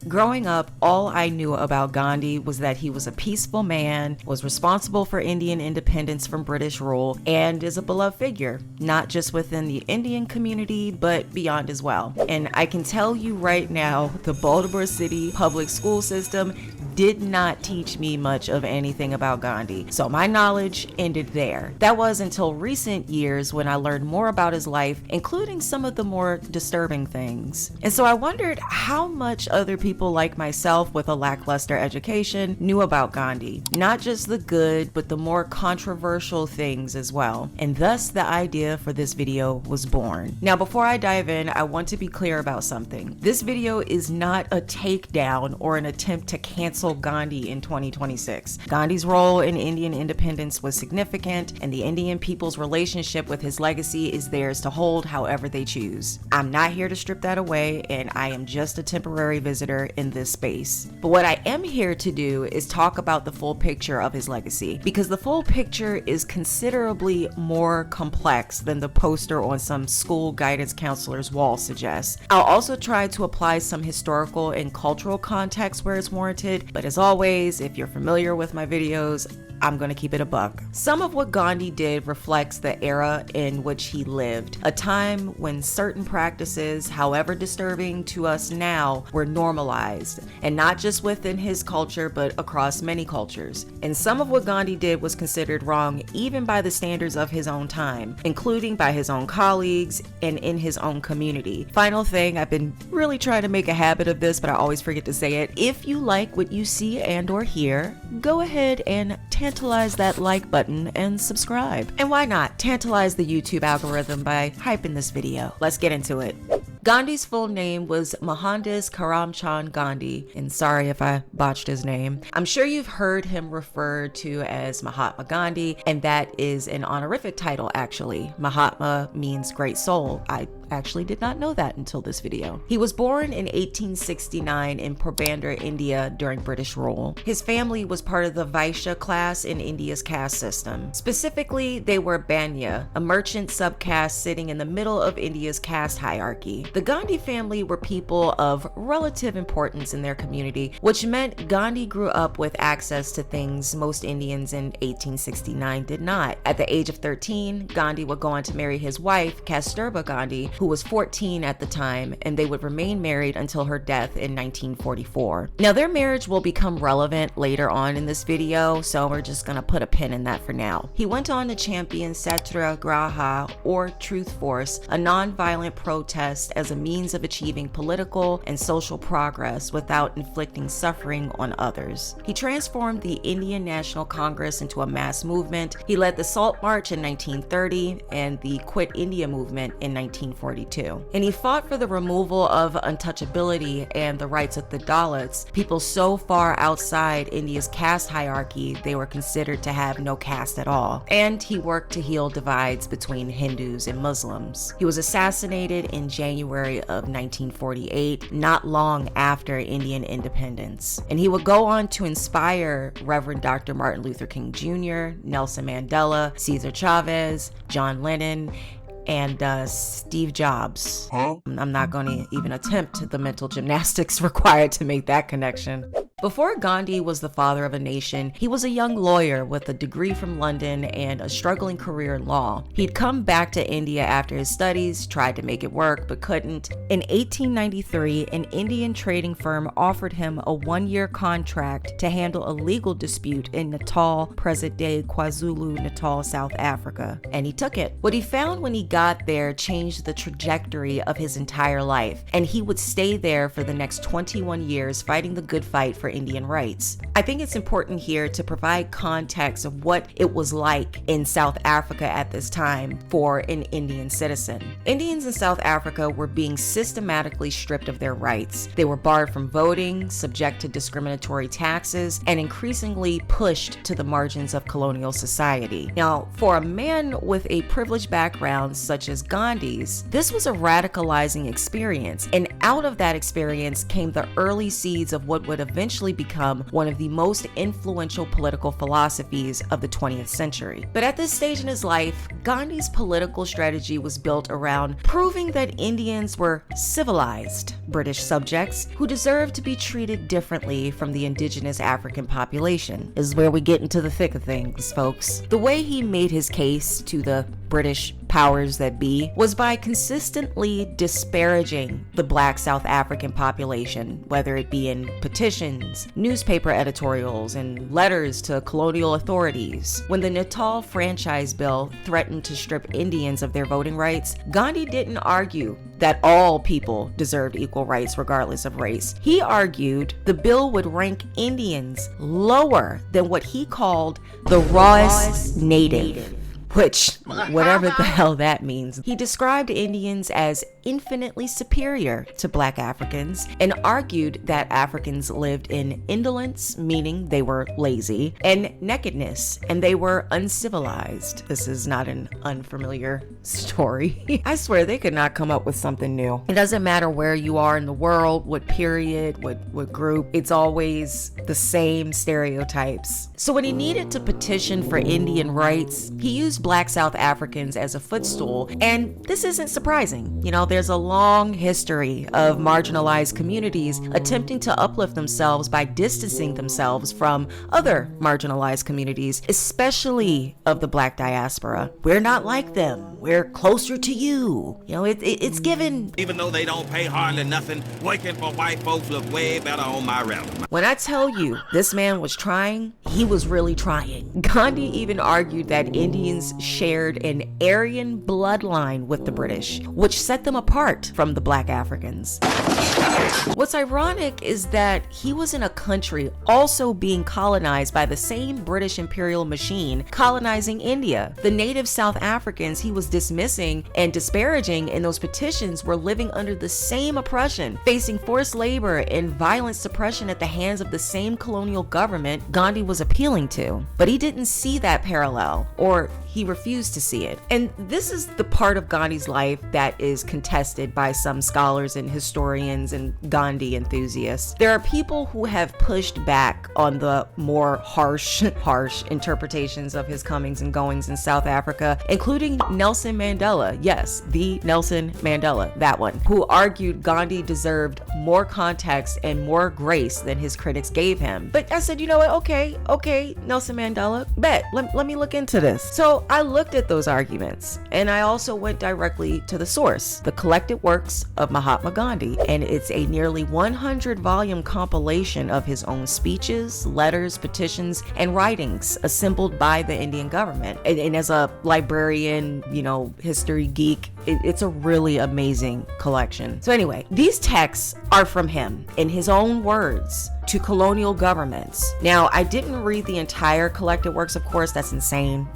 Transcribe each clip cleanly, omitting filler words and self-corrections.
Growing up, all I knew about Gandhi was that he was a peaceful man, was responsible for Indian independence from British rule, and is a beloved figure, not just within the Indian community, but beyond as well. And I can tell you right now, the Baltimore City public school system did not teach me much of anything about Gandhi, so my knowledge ended there. That was until recent years when I learned more about his life, including some of the more disturbing things. And so I wondered how much other people like myself with a lackluster education knew about Gandhi, not just the good, but the more controversial things as well. And thus the idea for this video was born. Now, before I dive in, I want to be clear about something. This video is not a takedown or an attempt to cancel Gandhi in 2026. Gandhi's role in Indian independence was significant, and the Indian people's relationship with his legacy is theirs to hold however they choose. I'm not here to strip that away, and I am just a temporary visitor in this space. But what I am here to do is talk about the full picture of his legacy, because the full picture is considerably more complex than the poster on some school guidance counselor's wall suggests. I'll also try to apply some historical and cultural context where it's warranted, but as always, if you're familiar with my videos, I'm going to keep it a buck. Some of what Gandhi did reflects the era in which he lived, a time when certain practices, however disturbing to us now, were normalized, and not just within his culture, but across many cultures. And some of what Gandhi did was considered wrong even by the standards of his own time, including by his own colleagues and in his own community. Final thing, I've been really trying to make a habit of this, but I always forget to say it. If you like what you see and or hear, go ahead and tantalize that like button and subscribe. And why not tantalize the YouTube algorithm by hyping this video? Let's get into it. Gandhi's full name was Mohandas Karamchand Gandhi, and sorry if I botched his name. I'm sure you've heard him referred to as Mahatma Gandhi, and that is an honorific title actually. Mahatma means great soul. I actually did not know that until this video. He was born in 1869 in Porbandar, India during British rule. His family was part of the Vaishya class in India's caste system. Specifically, they were Banya, a merchant subcaste sitting in the middle of India's caste hierarchy. The Gandhi family were people of relative importance in their community, which meant Gandhi grew up with access to things most Indians in 1869 did not. At the age of 13, Gandhi would go on to marry his wife, Kasturba Gandhi, who was 14 at the time, and they would remain married until her death in 1944. Now, their marriage will become relevant later on in this video, so we're just gonna put a pin in that for now. He went on to champion Satyagraha, or Truth Force, a non-violent protest as a means of achieving political and social progress without inflicting suffering on others. He transformed the Indian National Congress into a mass movement. He led the Salt March in 1930 and the Quit India movement in 1942. And he fought for the removal of untouchability and the rights of the Dalits, people so far outside India's caste hierarchy they were considered to have no caste at all. And he worked to heal divides between Hindus and Muslims. He was assassinated in January of 1948, not long after Indian independence. And he would go on to inspire Reverend Dr. Martin Luther King Jr., Nelson Mandela, Cesar Chavez, John Lennon, and Steve Jobs. I'm not going to even attempt the mental gymnastics required to make that connection. Before Gandhi was the father of a nation, he was a young lawyer with a degree from London and a struggling career in law. He'd come back to India after his studies, tried to make it work, but couldn't. In 1893, an Indian trading firm offered him a one-year contract to handle a legal dispute in Natal, present-day KwaZulu-Natal, South Africa, and he took it. What he found when he got there changed the trajectory of his entire life, and he would stay there for the next 21 years fighting the good fight for Indian rights. I think it's important here to provide context of what it was like in South Africa at this time for an Indian citizen. Indians in South Africa were being systematically stripped of their rights. They were barred from voting, subject to discriminatory taxes, and increasingly pushed to the margins of colonial society. Now, for a man with a privileged background such as Gandhi's, this was a radicalizing experience, and out of that experience came the early seeds of what would eventually eventually become one of the most influential political philosophies of the 20th century. But at this stage in his life, Gandhi's political strategy was built around proving that Indians were civilized British subjects who deserved to be treated differently from the indigenous African population. This is where we get into the thick of things, folks. The way he made his case to the British powers that be was by consistently disparaging the Black South African population, whether it be in petitions, newspaper editorials, and letters to colonial authorities. When the Natal Franchise Bill threatened to strip Indians of their voting rights, Gandhi didn't argue that all people deserved equal rights regardless of race. He argued the bill would rank Indians lower than what he called the rawest native. Which, whatever the hell that means. He described Indians as infinitely superior to Black Africans and argued that Africans lived in indolence, meaning they were lazy, and nakedness, and they were uncivilized. This is not an unfamiliar story. I swear they could not come up with something new. It doesn't matter where you are in the world, what period, what group, it's always the same stereotypes. So when he needed to petition for Indian rights, he used Black South Africans as a footstool, and this isn't surprising. You know, there's a long history of marginalized communities attempting to uplift themselves by distancing themselves from other marginalized communities, especially of the Black diaspora. We're not like them. We're closer to you. You know, it's given. Even though they don't pay hardly nothing, working for white folks look way better on my resume. When I tell you this man was trying, he was really trying. Gandhi even argued that Indians shared an Aryan bloodline with the British, which set them apart from the Black Africans. What's ironic is that he was in a country also being colonized by the same British imperial machine colonizing India. The native South Africans he was dismissing and disparaging in those petitions were living under the same oppression, facing forced labor and violent suppression at the hands of the same colonial government Gandhi was appealing to. But he didn't see that parallel, or he refused to see it. And this is the part of Gandhi's life that is contested by some scholars and historians and Gandhi enthusiasts. There are people who have pushed back on the more harsh interpretations of his comings and goings in South Africa, including Nelson Mandela. Yes, the Nelson Mandela, that one, who argued Gandhi deserved more context and more grace than his critics gave him. But I said, you know what? Okay, Nelson Mandela, bet. Let me look into this. So I looked at those arguments, and I also went directly to the source, the collected works of Mahatma Gandhi, and it's a nearly 100-volume compilation of his own speeches, letters, petitions, and writings assembled by the Indian government. And as a librarian, you know, history geek, it's a really amazing collection. So anyway, these texts are from him in his own words to colonial governments. Now, I didn't read the entire collected works, of course, that's insane.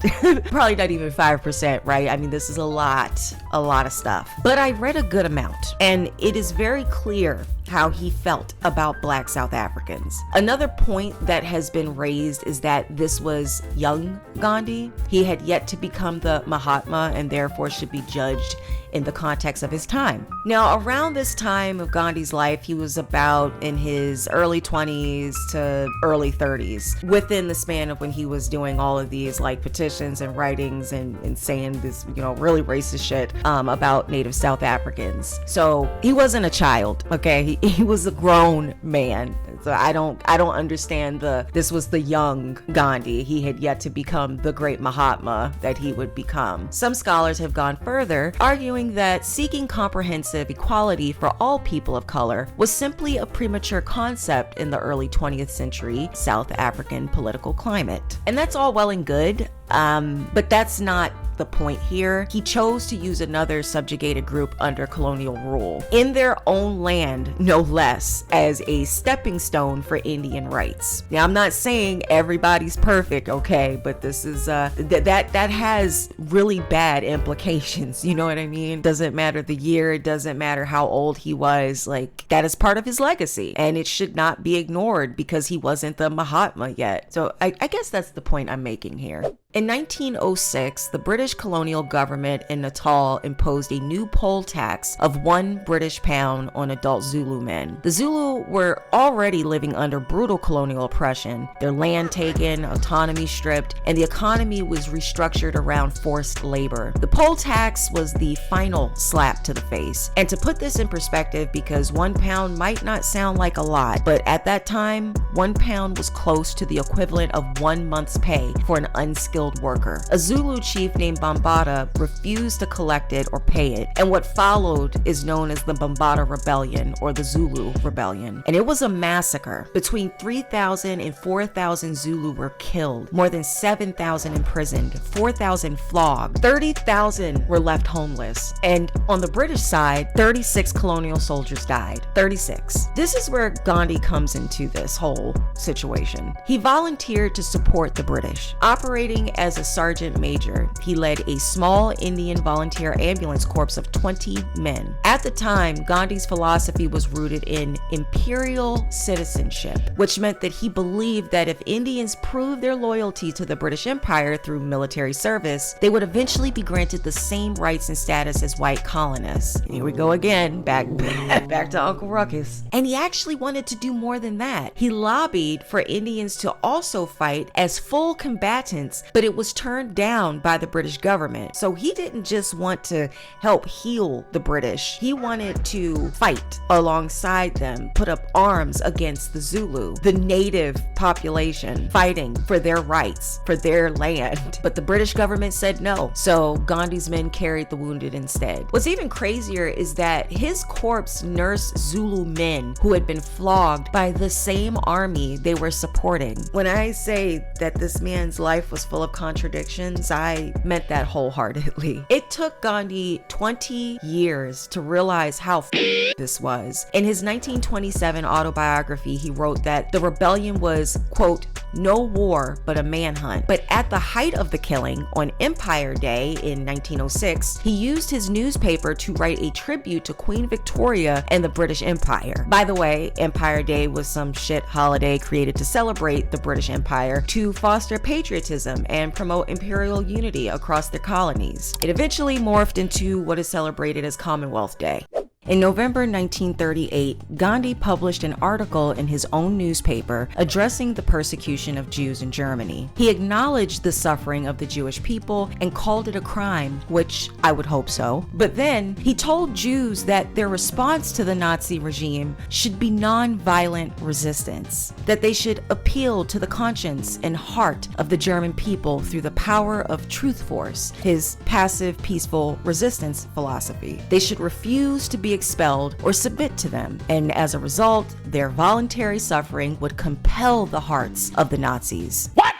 Probably not even 5%, right? I mean, this is a lot of stuff. But I read a good amount, and it is very clear how he felt about Black South Africans. Another point that has been raised is that this was young Gandhi. He had yet to become the Mahatma and therefore should be judged in the context of his time. Now, around this time of Gandhi's life, he was about in his early 20s to early 30s, within the span of when he was doing all of these like petitions and writings and saying this, you know, really racist shit about native South Africans. So he wasn't a child, okay? He was a grown man. So I don't understand this was the young Gandhi. He had yet to become the great Mahatma that he would become. Some scholars have gone further, arguing that seeking comprehensive equality for all people of color was simply a premature concept in the early 20th century South African political climate. And that's all well and good, but that's not the point here. He chose to use another subjugated group under colonial rule in their own land, no less, as a stepping stone for Indian rights. Now, I'm not saying everybody's perfect, okay, but this is that has really bad implications. You know what I mean? Doesn't matter the year, it doesn't matter how old he was. Like, that is part of his legacy, and it should not be ignored because he wasn't the Mahatma yet. So I guess that's the point I'm making here. In 1906, the British British colonial government in Natal imposed a new poll tax of £1 on adult Zulu men. The Zulu were already living under brutal colonial oppression, their land taken, autonomy stripped, and the economy was restructured around forced labor. The poll tax was the final slap to the face. And to put this in perspective, because £1 might not sound like a lot, but at that time, £1 was close to the equivalent of 1 month's pay for an unskilled worker. A Zulu chief named Bambata refused to collect it or pay it, and what followed is known as the Bambata Rebellion or the Zulu Rebellion. And it was a massacre. Between 3,000 and 4,000 Zulu were killed, more than 7,000 imprisoned, 4,000 flogged, 30,000 were left homeless, and on the British side, 36 colonial soldiers died. 36. This is where Gandhi comes into this whole situation. He volunteered to support the British. Operating as a sergeant major, he led a small Indian volunteer ambulance corps of 20 men. At the time, Gandhi's philosophy was rooted in imperial citizenship, which meant that he believed that if Indians proved their loyalty to the British Empire through military service, they would eventually be granted the same rights and status as white colonists. Here we go again, back to Uncle Ruckus. And he actually wanted to do more than that. He lobbied for Indians to also fight as full combatants, but it was turned down by the British government. So he didn't just want to help heal the British. He wanted to fight alongside them, put up arms against the Zulu, the native population, fighting for their rights, for their land. But the British government said no. So Gandhi's men carried the wounded instead. What's even crazier is that his corpse nursed Zulu men who had been flogged by the same army they were supporting. When I say that this man's life was full of contradictions, I meant that wholeheartedly. It took Gandhi 20 years to realize how this was. In his 1927 autobiography, he wrote that the rebellion was, quote, no war but a manhunt. But at the height of the killing, on Empire Day in 1906, he used his newspaper to write a tribute to Queen Victoria and the British Empire. By the way, Empire Day was some shit holiday created to celebrate the British Empire to foster patriotism and promote imperial unity across their colonies. It eventually morphed into what is celebrated as Commonwealth Day. In November 1938, Gandhi published an article in his own newspaper addressing the persecution of Jews in Germany. He acknowledged the suffering of the Jewish people and called it a crime, which I would hope so. But then he told Jews that their response to the Nazi regime should be nonviolent resistance, that they should appeal to the conscience and heart of the German people through the power of truth force, his passive, peaceful resistance philosophy. They should refuse to be expelled or submit to them, and as a result, their voluntary suffering would compel the hearts of the Nazis. What?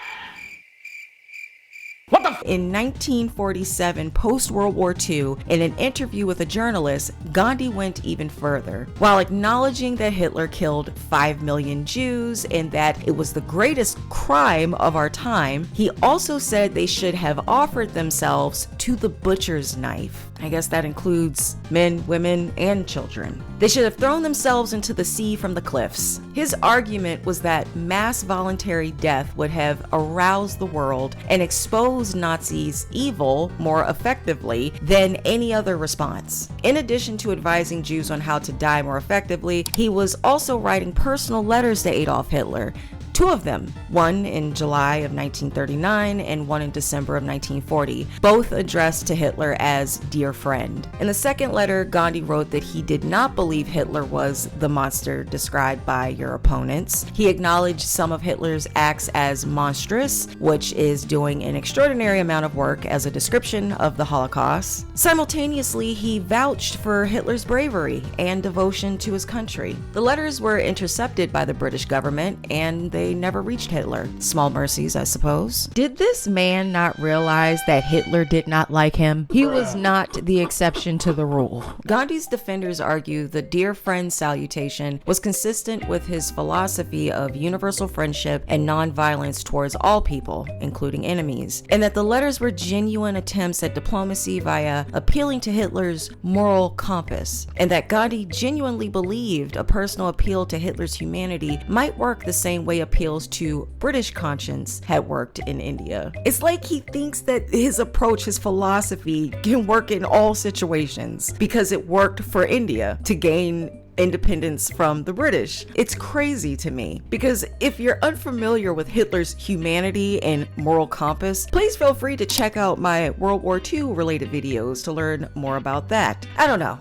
In 1947, post-World War II, in an interview with a journalist, Gandhi went even further. While acknowledging that Hitler killed 5 million Jews and that it was the greatest crime of our time, he also said they should have offered themselves to the butcher's knife. I guess that includes men, women, and children. They should have thrown themselves into the sea from the cliffs. His argument was that mass voluntary death would have aroused the world and exposed Nazis' evil more effectively than any other response. In addition to advising Jews on how to die more effectively, he was also writing personal letters to Adolf Hitler. 2 of them, one in July of 1939 and one in December of 1940, both addressed to Hitler as dear friend. In the second letter, Gandhi wrote that he did not believe Hitler was the monster described by your opponents. He acknowledged some of Hitler's acts as monstrous, which is doing an extraordinary amount of work as a description of the Holocaust. Simultaneously, he vouched for Hitler's bravery and devotion to his country. The letters were intercepted by the British government, and they never reached Hitler. Small mercies, I suppose. Did this man not realize that Hitler did not like him? He was not the exception to the rule. Gandhi's defenders argue the dear friend salutation was consistent with his philosophy of universal friendship and nonviolence towards all people, including enemies, and that the letters were genuine attempts at diplomacy via appealing to Hitler's moral compass, and that Gandhi genuinely believed a personal appeal to Hitler's humanity might work the same way a appeals to British conscience had worked in India. It's like he thinks that his approach, his philosophy can work in all situations because it worked for India to gain independence from the British. It's crazy to me because if you're unfamiliar with Hitler's humanity and moral compass, please feel free to check out my World War II related videos to learn more about that. I don't know.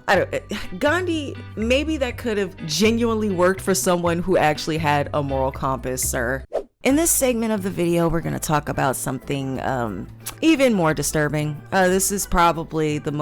Gandhi, maybe that could have genuinely worked for someone who actually had a moral compass, sir. In this segment of the video, we're going to talk about something even more disturbing. This is definitely the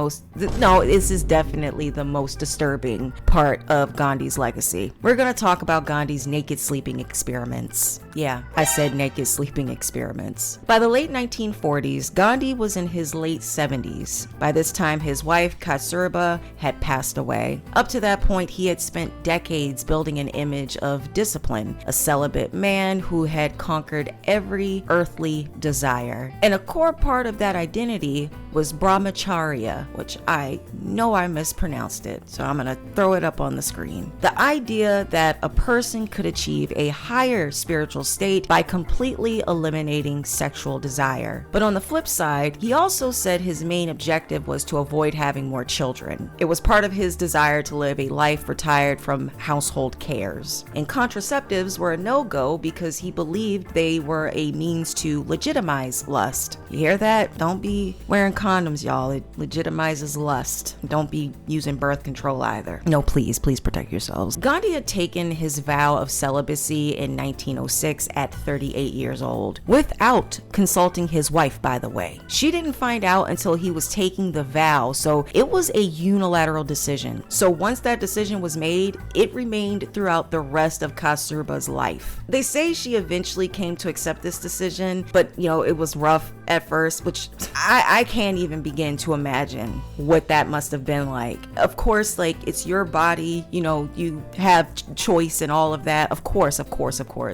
most disturbing part of Gandhi's legacy. We're going to talk about Gandhi's naked sleeping experiments. Yeah, I said naked sleeping experiments. By the late 1940s, Gandhi was in his late 70s. By this time, his wife, Kasturba, had passed away. Up to that point, he had spent decades building an image of discipline, a celibate man who had conquered every earthly desire. And a core part of that identity was Brahmacharya, which I know I mispronounced it, so I'm gonna throw it up on the screen. The idea that a person could achieve a higher spiritual state by completely eliminating sexual desire. But on the flip side, he also said his main objective was to avoid having more children. It was part of his desire to live a life retired from household cares. And contraceptives were a no-go because he believed they were a means to legitimize lust. You hear that? Don't be wearing condoms, y'all. It legitimizes lust. Don't be using birth control either. No, please protect yourselves. Gandhi had taken his vow of celibacy in 1906 at 38 years old, without consulting his wife, by the way. She didn't find out until he was taking the vow, so it was a unilateral decision. So once that decision was made, it remained throughout the rest of Kasturba's life. They say she eventually came to accept this decision, but it was rough at first, which I can't even begin to imagine what that must have been like. Of course, it's your body, you have choice and all of that. Of course.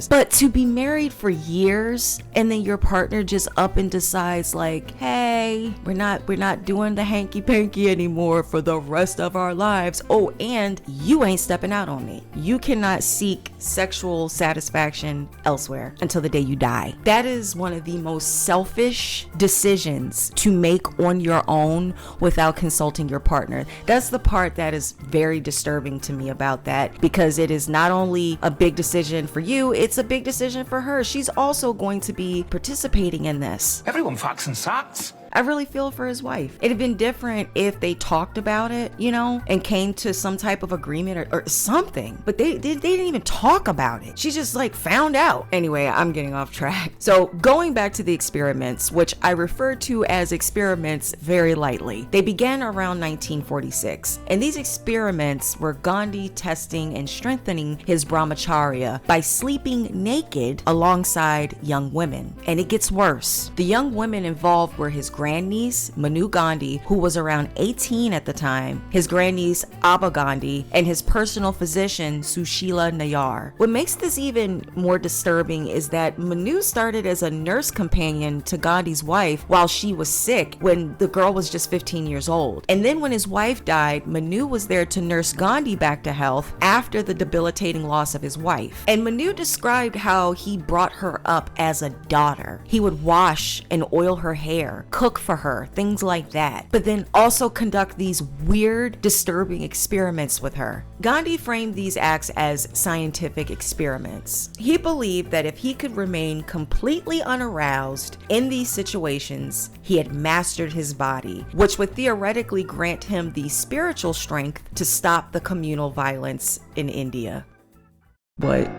But to be married for years and then your partner just up and decides hey, we're not doing the hanky panky anymore for the rest of our lives. Oh, and you ain't stepping out on me. You cannot seek sexual satisfaction elsewhere until the day you die. That is one of the most selfish decisions to make on your own without consulting your partner. That's the part that is very disturbing to me about that, because it is not only a big decision for you, it's a big decision for her. She's also going to be participating in this. Everyone fucks and sucks. I really feel for his wife. It'd have been different if they talked about it, and came to some type of agreement or something. But they didn't even talk about it. She just found out. Anyway, I'm getting off track. So going back to the experiments, which I refer to as experiments very lightly, they began around 1946. And these experiments were Gandhi testing and strengthening his Brahmacharya by sleeping naked alongside young women. And it gets worse. The young women involved were his grandniece, Manu Gandhi, who was around 18 at the time, his grandniece, Abba Gandhi, and his personal physician, Sushila Nayar. What makes this even more disturbing is that Manu started as a nurse companion to Gandhi's wife while she was sick when the girl was just 15 years old. And then when his wife died, Manu was there to nurse Gandhi back to health after the debilitating loss of his wife. And Manu described how he brought her up as a daughter. He would wash and oil her hair, cook for her, things like that, but then also conduct these weird, disturbing experiments with her. Gandhi framed these acts as scientific experiments. He believed that if he could remain completely unaroused in these situations, he had mastered his body, which would theoretically grant him the spiritual strength to stop the communal violence in India. What?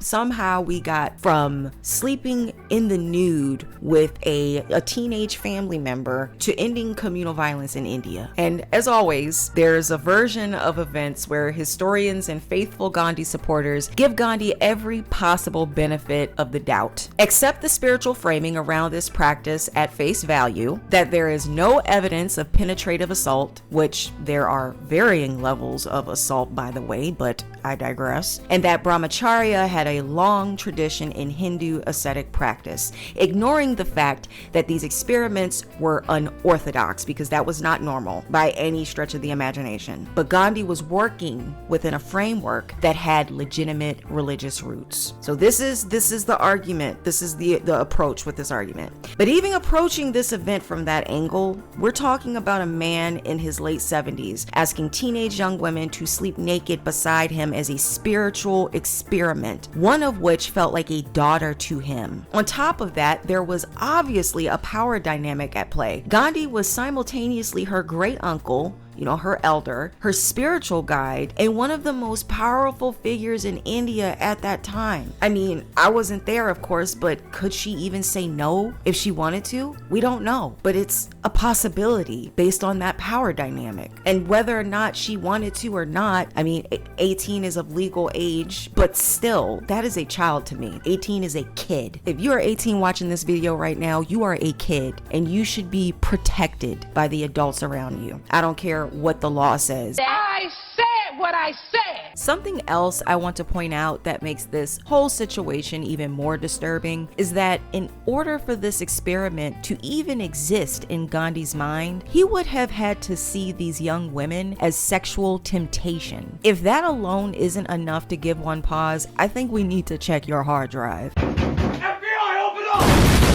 Somehow we got from sleeping in the nude with a teenage family member to ending communal violence in India. And as always, there's a version of events where historians and faithful Gandhi supporters give Gandhi every possible benefit of the doubt. Accept the spiritual framing around this practice at face value, that there is no evidence of penetrative assault, which there are varying levels of assault, by the way, but I digress, and that Brahmacharya had a long tradition in Hindu ascetic practice, ignoring the fact that these experiments were unorthodox because that was not normal by any stretch of the imagination. But Gandhi was working within a framework that had legitimate religious roots. So this is the argument. This is the approach with this argument. But even approaching this event from that angle, we're talking about a man in his late 70s asking teenage young women to sleep naked beside him as a spiritual experiment, one of which felt like a daughter to him. On top of that, there was obviously a power dynamic at play. Gandhi was simultaneously her great uncle, her elder, her spiritual guide, and one of the most powerful figures in India at that time. I mean, I wasn't there, of course, but could she even say no if she wanted to? We don't know, but it's a possibility based on that power dynamic. And whether or not she wanted to or not, I mean, 18 is of legal age, but still, that is a child to me. 18 is a kid. If you are 18 watching this video right now, you are a kid, and you should be protected by the adults around you. I don't care what the law says. I said what I said. Something else I want to point out that makes this whole situation even more disturbing is that in order for this experiment to even exist in Gandhi's mind, he would have had to see these young women as sexual temptation. If that alone isn't enough to give one pause, I think we need to check your hard drive.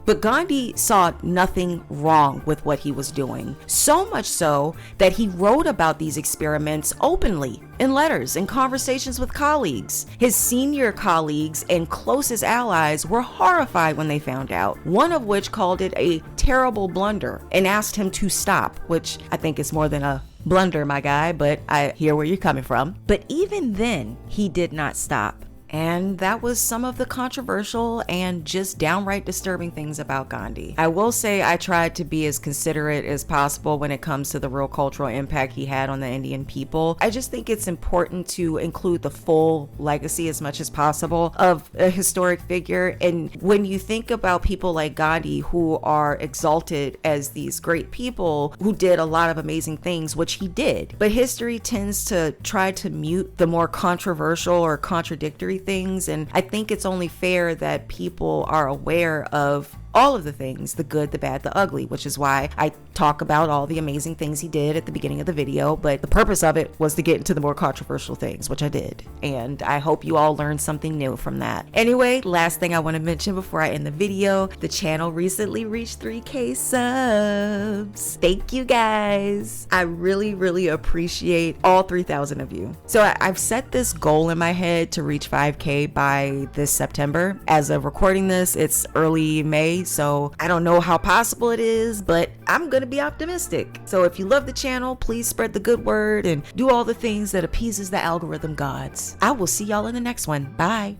But Gandhi saw nothing wrong with what he was doing, so much so that he wrote about these experiments openly in letters and conversations with colleagues. His senior colleagues and closest allies were horrified when they found out, one of which called it a terrible blunder and asked him to stop, which I think is more than a blunder, my guy, but I hear where you're coming from. But even then, he did not stop. And that was some of the controversial and just downright disturbing things about Gandhi. I will say I tried to be as considerate as possible when it comes to the real cultural impact he had on the Indian people. I just think it's important to include the full legacy as much as possible of a historic figure. And when you think about people like Gandhi who are exalted as these great people who did a lot of amazing things, which he did, but history tends to try to mute the more controversial or contradictory things, and I think it's only fair that people are aware of all of the things, the good, the bad, the ugly, which is why I talk about all the amazing things he did at the beginning of the video, but the purpose of it was to get into the more controversial things, which I did, and I hope you all learned something new from that. Anyway, last thing I want to mention before I end the video, the channel recently reached 3K subs. Thank you guys. I really appreciate all 3,000 of you. So I've set this goal in my head to reach 5K by this September. As of recording this, it's early May, so I don't know how possible it is, but I'm gonna be optimistic. So if you love the channel, please spread the good word and do all the things that appeases the algorithm gods. I will see y'all in the next one. Bye.